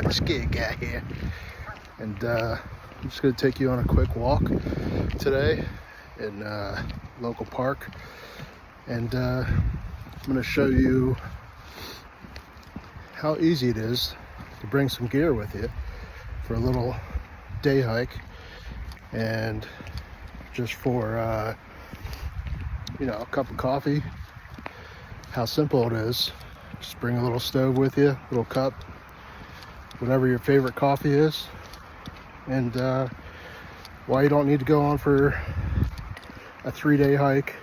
Toomuchgearguy here, and I'm just going to take you on a quick walk today in a local park, and I'm going to show you how easy it is to bring some gear with you for a little day hike, and just for a cup of coffee. How simple it is. Just bring a little stove with you, little cup, whatever your favorite coffee is, and why you don't need to go on for a 3-day hike,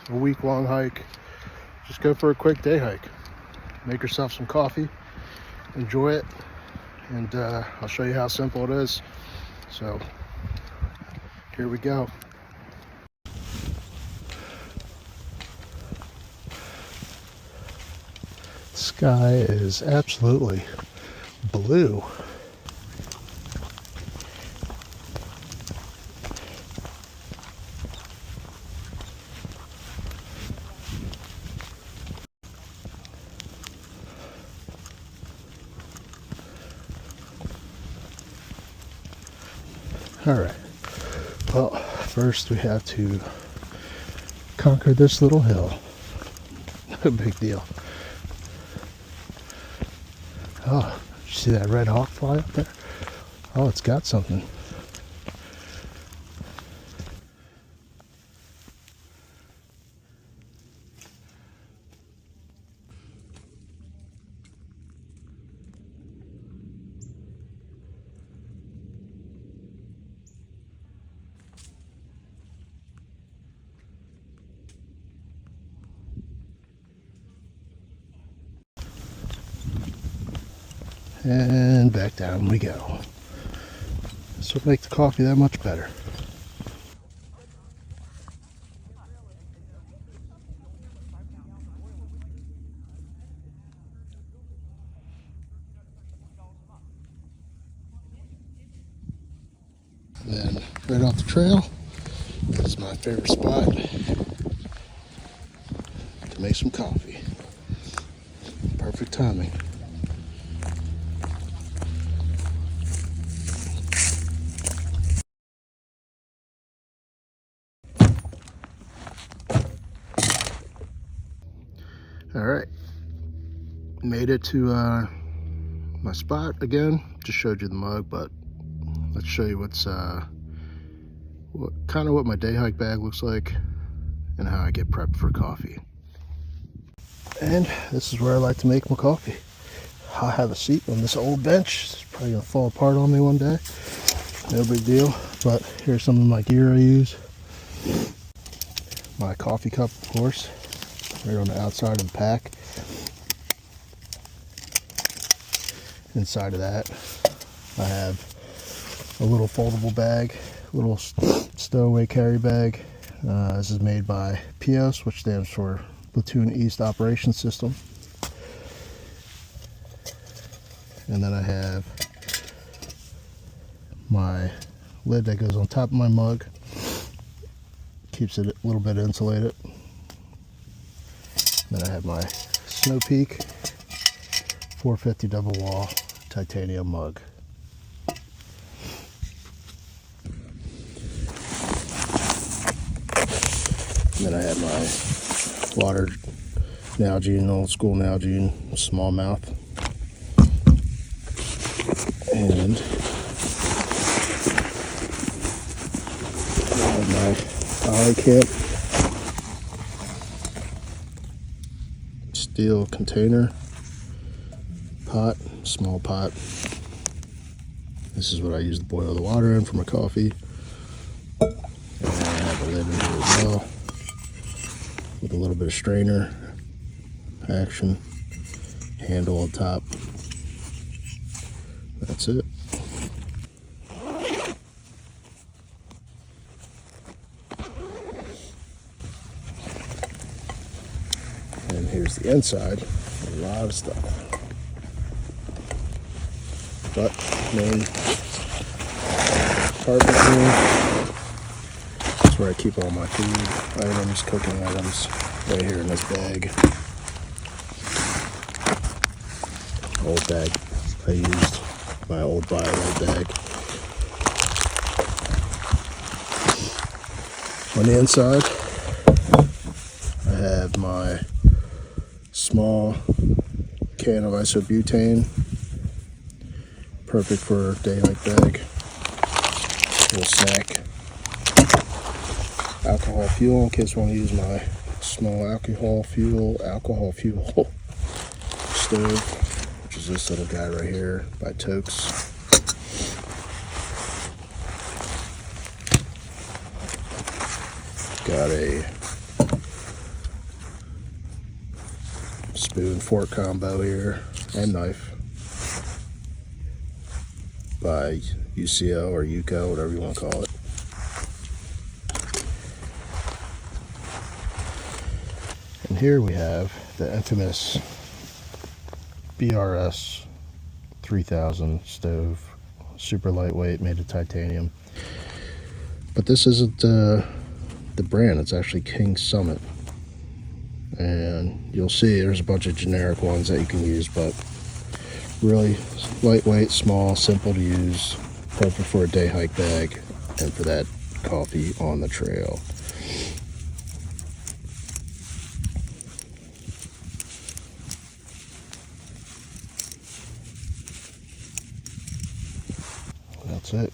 a week-long hike. Just go for a quick day hike. Make yourself some coffee, enjoy it, and I'll show you how simple it is. So here we go. Sky is absolutely blue. All right, well, first we have to conquer this little hill. No big deal. Oh, you see that red hawk fly up there? Oh, it's got something. And back down we go. This will make the coffee that much better. And then right off the trail, this is my favorite spot to make some coffee. Perfect timing. All right, made it to my spot again. Just showed you the mug, but let's show you what my day hike bag looks like and how I get prepped for coffee. And this is where I like to make my coffee. I have a seat on this old bench. It's probably gonna fall apart on me one day. No big deal. But here's some of my gear I use. My coffee cup, of course, right on the outside of the pack. Inside of that, I have a little foldable bag, little stowaway carry bag. This is made by POS, which stands for Platoon East Operations System. And then I have my lid that goes on top of my mug, keeps it a little bit insulated. Then I have my Snow Peak 450 double wall titanium mug. And then I have my water Nalgene, old school Nalgene smallmouth. And I have my Ollie Camp steel container pot, small pot. This is what I use to boil the water in for my coffee. And I have a lid in here as well with a little bit of strainer action, handle on top. That's it. And here's the inside. A lot of stuff. But main apartment here, that's where I keep all my food items, cooking items, right here in this bag. Old bag I used my old bio bag. On the inside, I have my small can of isobutane, perfect for a day hike bag. Little snack. Alcohol fuel in case I want to use my small alcohol fuel stove, which is this little guy right here by Tokes. Got a spoon fork combo here and knife by UCO or UCO, whatever you want to call it. And here we have the infamous BRS 3000 stove, super lightweight, made of titanium. But this isn't the brand, it's actually King Summit. And you'll see there's a bunch of generic ones that you can use, but really lightweight, small, simple to use, perfect for a day hike bag and for that coffee on the trail. That's it.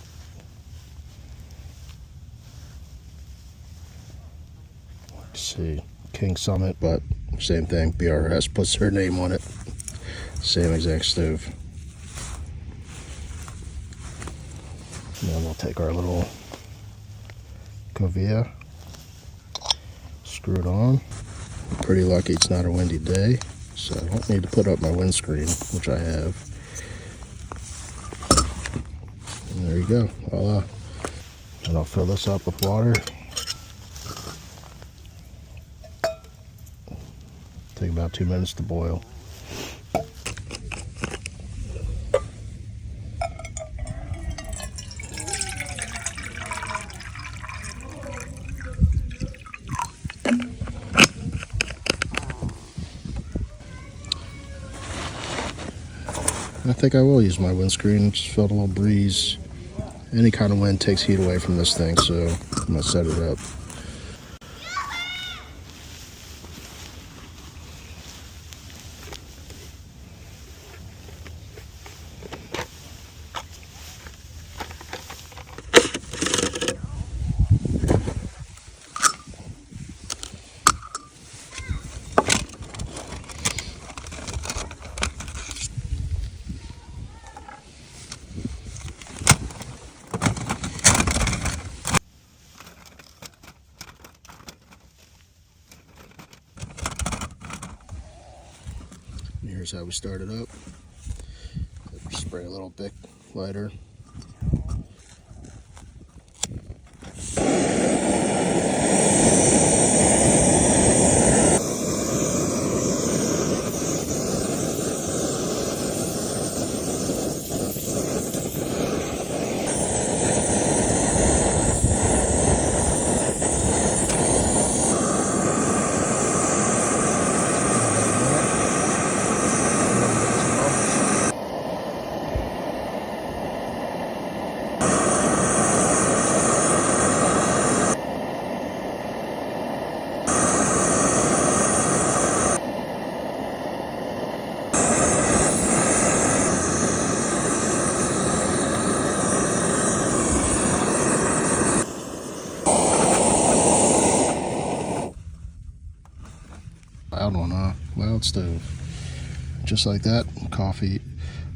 Let's see, King Summit, but same thing. BRS puts her name on it. Same exact stove. And then we'll take our little Covia, screw it on. I'm pretty lucky it's not a windy day, so I don't need to put up my windscreen, which I have. And there you go, voila. And I'll fill this up with water. Take about 2 minutes to boil. I think I will use my windscreen. Just felt a little breeze. Any kind of wind takes heat away from this thing, so I'm gonna set it up. Here's how we start it up. Spray a little Bic lighter. Loud one, huh? Loud stove. Just like that, coffee,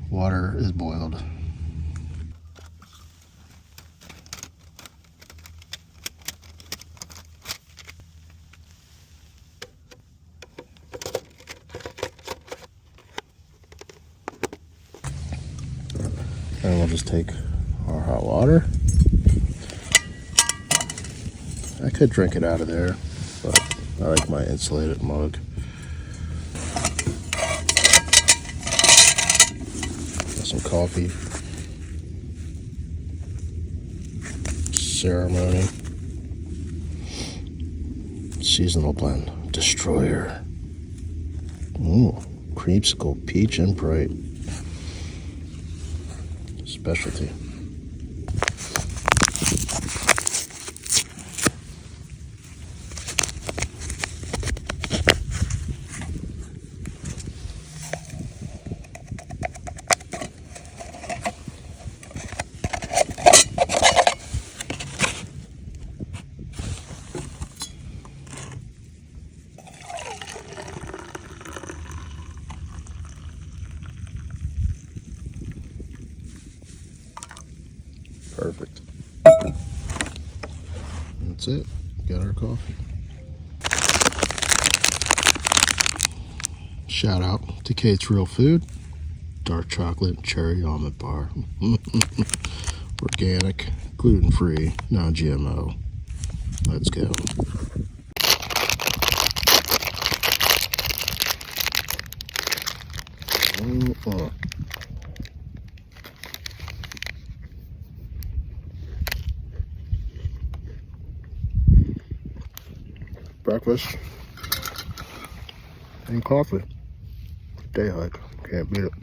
water is boiled. And we'll just take our hot water. I could drink it out of there, but I like my insulated mug. Got some coffee. Ceremony. Seasonal blend. Destroyer. Ooh, creamsicle, peach and bright. specialty. Perfect. That's it. Got our coffee. Shout out to Kate's Real Food. Dark chocolate cherry almond bar. Organic, gluten-free, non-GMO. Let's go. Breakfast and coffee. Day hike. Can't beat it.